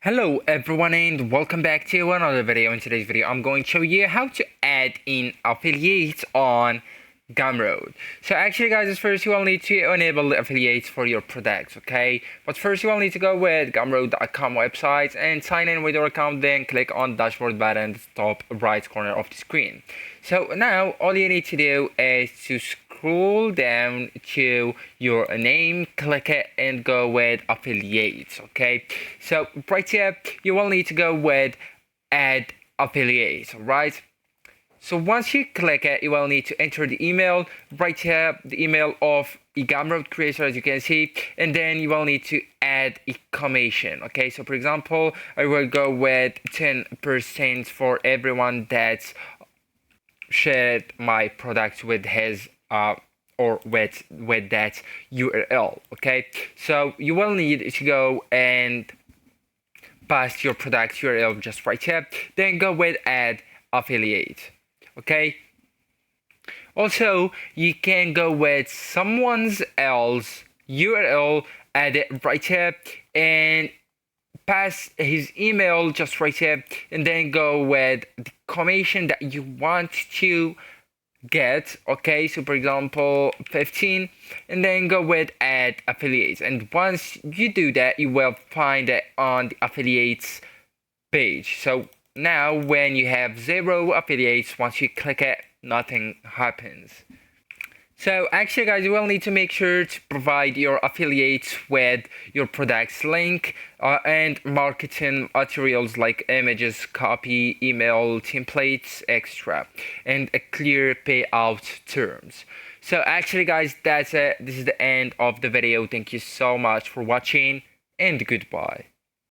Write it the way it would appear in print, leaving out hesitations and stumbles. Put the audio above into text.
Hello everyone and welcome back to another video. In today's video I'm going to show you how to add in affiliates on Gumroad. So actually guys, first you will need to enable the affiliates for your products, okay? But first you will need to go with gumroad.com website and sign in with your account, then click on dashboard button at the top right corner of the screen. So now all you need to do is to scroll down to your name, click it and go with affiliates, okay? So right here you will need to go with add affiliates, right? So once you click it, you will need to enter the email right here, the email of a Gumroad creator, as you can see, and then you will need to add a commission. Okay, so for example, I will go with 10% for everyone that's shared my product with his or with that URL. Okay, so you will need to go and paste your product URL just right here, then go with add affiliate. Okay, also you can go with someone's else URL, add it right here and pass his email just right here, and then go with the commission that you want to get. Okay, so for example 15, and then go with add affiliates, and once you do that you will find it on the affiliates page. So now when you have 0 affiliates, once you click it, nothing happens. So actually guys, you will need to make sure to provide your affiliates with your product's link and marketing materials like images, copy, email, templates, etc. and a clear payout terms. So actually guys, that's it. This is the end of the video. Thank you so much for watching and goodbye.